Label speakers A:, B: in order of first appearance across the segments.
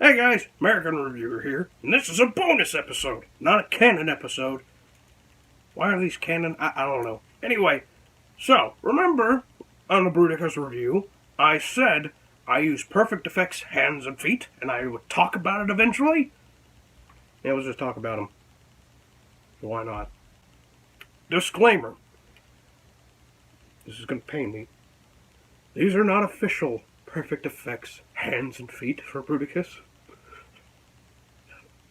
A: Hey guys, Merican Reviewer here, and this is a bonus episode, not a canon episode. Why are these canon? I don't know. Anyway, so, remember, on the Bruticus review, I said I use Perfect Effects hands and feet, and I would talk about it eventually? Yeah, let's just talk about them. Why not? Disclaimer. This is going to pain me. These are not official Perfect Effects hands and feet for Bruticus.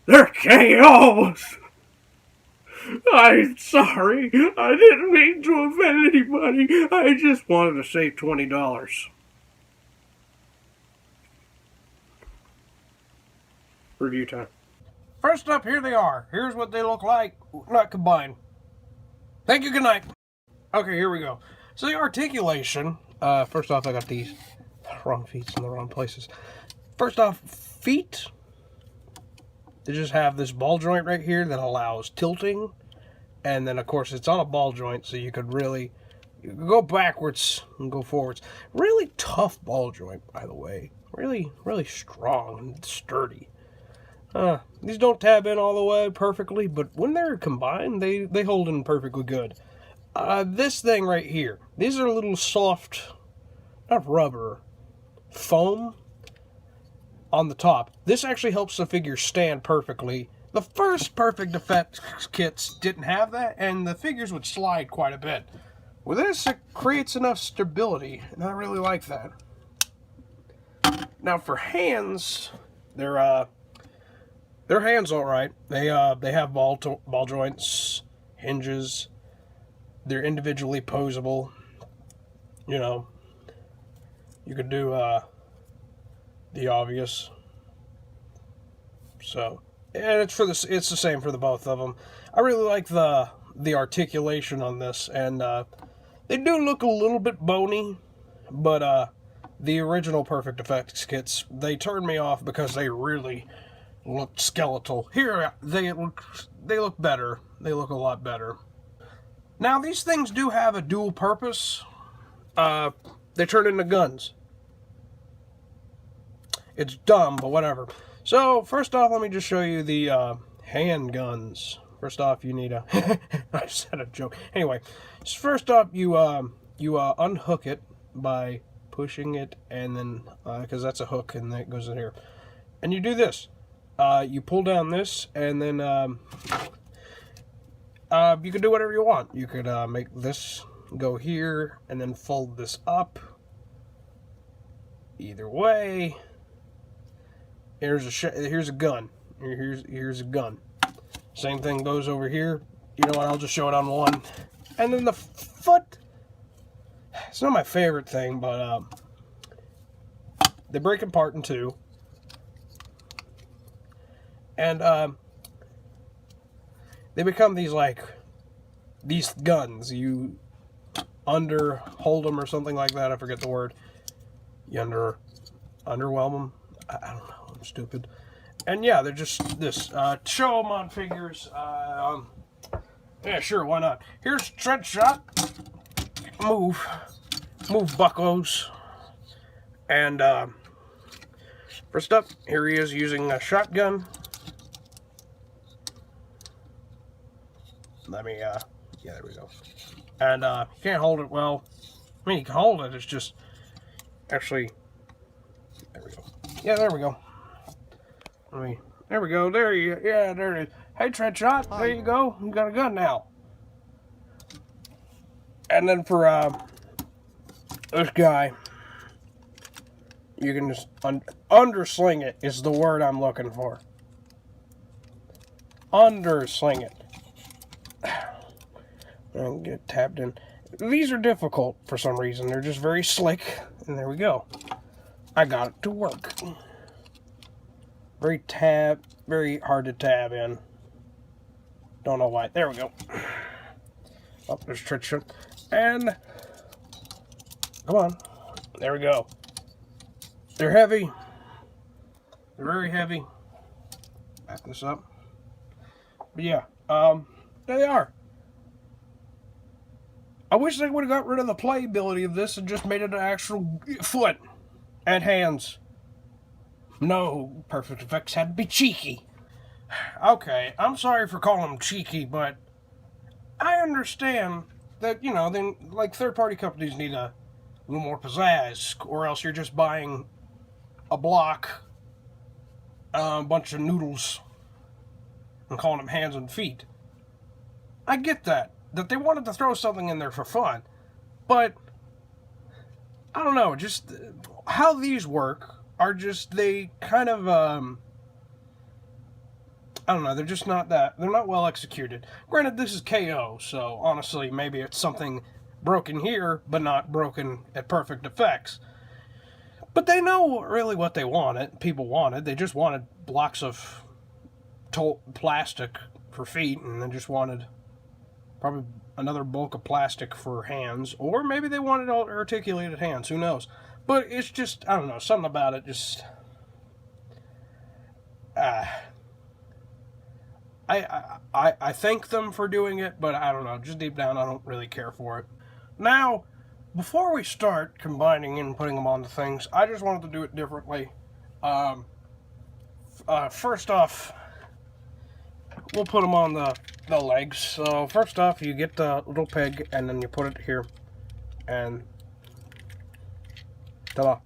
A: They're KOs! I'm sorry. I didn't mean to offend anybody. I just wanted to save $20. Review time. First up, here they are. Here's what they look like. Not combined. Thank you, good night. Okay, here we go. So the articulation, first off, I got these wrong feet in the wrong places. First off, feet, they just have this ball joint right here that allows tilting. And then, of course, it's on a ball joint, so you could go backwards and go forwards. Really tough ball joint, by the way. Really, really strong and sturdy. These don't tab in all the way perfectly, but when they're combined, they hold in perfectly good. This thing right here, these are little soft, not rubber, foam on the top. This actually helps the figure stand perfectly. The first Perfect Effects kits didn't have that, and the figures would slide quite a bit. With this, it creates enough stability, and I really like that. Now for hands, their hands all right. They have ball joints, hinges. They're individually posable. You know, you could do the obvious. So, and it's the same for the both of them. I really like the articulation on this, and they do look a little bit bony, but the original Perfect Effects kits, they turned me off because they really looked skeletal. Here they look better. They look a lot better. Now these things do have a dual purpose. They turn into guns. It's dumb, but whatever. So, first off, let me just show you the handguns. First off, you need a... I said a joke. Anyway, first off, you unhook it by pushing it, and then... because that's a hook, and that goes in here. And you do this. You pull down this, and then... you can do whatever you want. You could make this go here, and then fold this up. Either way... Here's a gun. Here's a gun. Same thing goes over here. You know what? I'll just show it on one. And then the foot. It's not my favorite thing, but they break apart in two. And they become these guns. You hold them or something like that. I forget the word. You underwhelm them. I don't know. I'm stupid. And yeah, they're just this. Show them on figures. Yeah, sure, why not? Here's Trench Shot. Move, buckos. And first up, here he is using a shotgun. Let me, yeah, there we go. And you can't hold it well. I mean, you can hold it. It's just actually. There we go. Yeah, there we go. There we go. There it is. Hey, Trench Shot, there you go. You got a gun now. And then for this guy, you can just undersling it is the word I'm looking for. Undersling it. And get tapped in. These are difficult for some reason. They're just very slick. And there we go. I got it to work. Very hard to tab in. Don't know why. There we go. Oh, there's Trench. And come on. There we go. They're heavy. They're very heavy. Back this up. But yeah, there they are. I wish they would have got rid of the playability of this and just made it an actual foot and hands. No, Perfect Effects had to be cheeky. Okay, I'm sorry for calling them cheeky, but I understand that, you know, then like third-party companies need a little more pizzazz, or else you're just buying a block, a bunch of noodles, and calling them hands and feet. I get that they wanted to throw something in there for fun, but I don't know, just how these work are just, they kind of, I don't know, they're just not that, they're not well executed. Granted, this is KO, so honestly, maybe it's something broken here, but not broken at Perfect Effects. But they know really what they wanted, people wanted. They just wanted blocks of plastic for feet, and they just wanted probably another bulk of plastic for hands, or maybe they wanted articulated hands, who knows. But it's just, I don't know, something about it just, I thank them for doing it, but I don't know, just deep down I don't really care for it. Now, before we start combining and putting them onto things, I just wanted to do it differently. First off, we'll put them on the legs. So first off, you get the little peg, and then you put it here, and ta-da.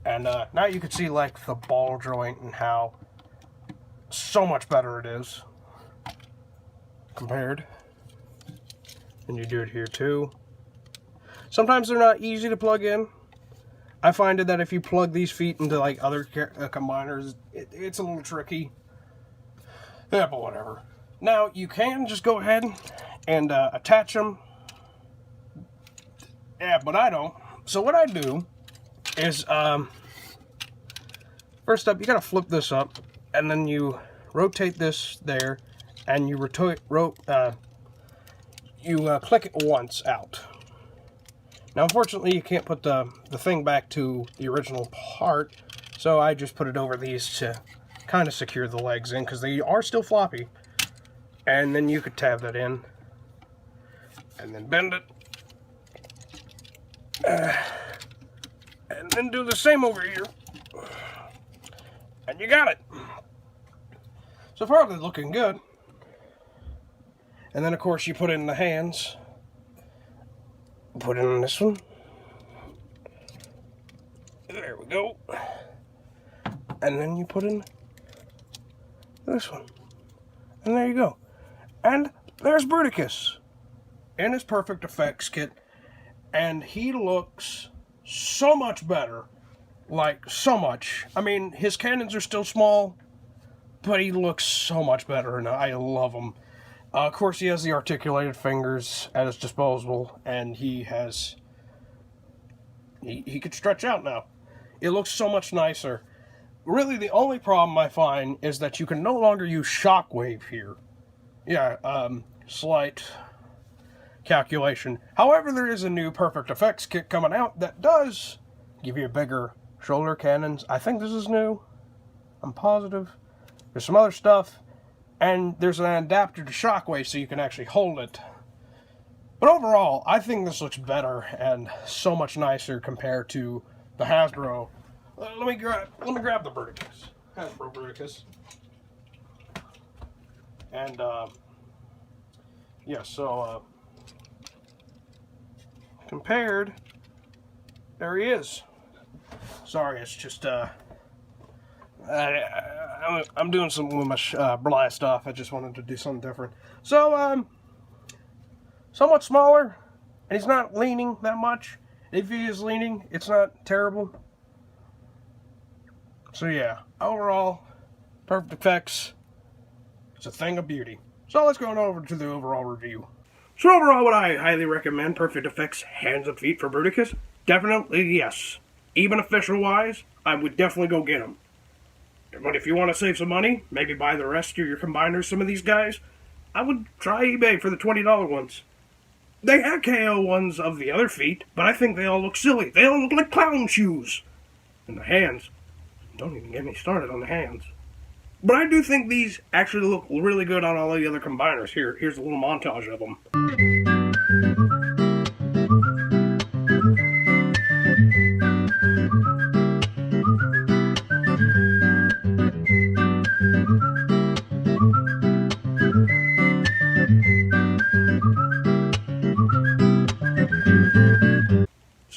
A: And now you can see like the ball joint and how so much better it is compared. And you do it here too. Sometimes they're not easy to plug in. I find that if you plug these feet into like other combiners, it's a little tricky. Yeah, but whatever. Now you can just go ahead and attach them. Yeah, but I don't. So what I do is, first up, you gotta flip this up, and then you rotate this there, and you click it once out. Now, unfortunately, you can't put the thing back to the original part, so I just put it over these to kind of secure the legs in, because they are still floppy. And then you could tab that in, and then bend it, and then do the same over here, and you got it. So far, they're looking good. And then, of course, you put in the hands. Put in this one. There we go. And then you put in this one. And there you go. And there's Bruticus in his Perfect Effects kit. And he looks so much better. Like, so much. I mean, his cannons are still small, but he looks so much better, and I love him. Of course, he has the articulated fingers at his disposal, and he could stretch out now. It looks so much nicer. Really, the only problem I find is that you can no longer use shockwave here. Yeah, slight calculation. However, there is a new Perfect Effects kit coming out that does give you bigger shoulder cannons. I think this is new. I'm positive. There's some other stuff. And there's an adapter to shockwave so you can actually hold it. But overall, I think this looks better and so much nicer compared to the Hasbro. Let me grab the Bruticus. Hasbro Bruticus. And yeah, so compared, there he is. Sorry, it's just I'm doing something with my blast off. I just wanted to do something different. So, somewhat smaller, and he's not leaning that much. If he is leaning, it's not terrible. So yeah, overall, Perfect Effects, it's a thing of beauty. So let's go over to the overall review. So overall, would I highly recommend Perfect Effects hands and feet for Bruticus? Definitely yes. Even official-wise, I would definitely go get them. But if you want to save some money, maybe buy the rest of your combiners, some of these guys, I would try eBay for the $20 ones. They have KO ones of the other feet, but I think they all look silly. They all look like clown shoes. And the hands, don't even get me started on the hands. But I do think these actually look really good on all the other combiners. Here's a little montage of them.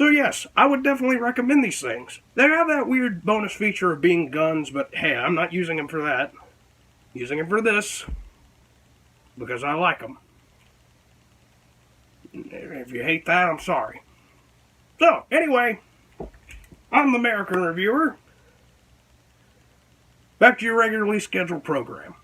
A: So yes, I would definitely recommend these things. They have that weird bonus feature of being guns, but hey, I'm not using them for that. I'm using them for this because I like them. If you hate that, I'm sorry. So, anyway, I'm the Merican Reviewer. Back to your regularly scheduled program.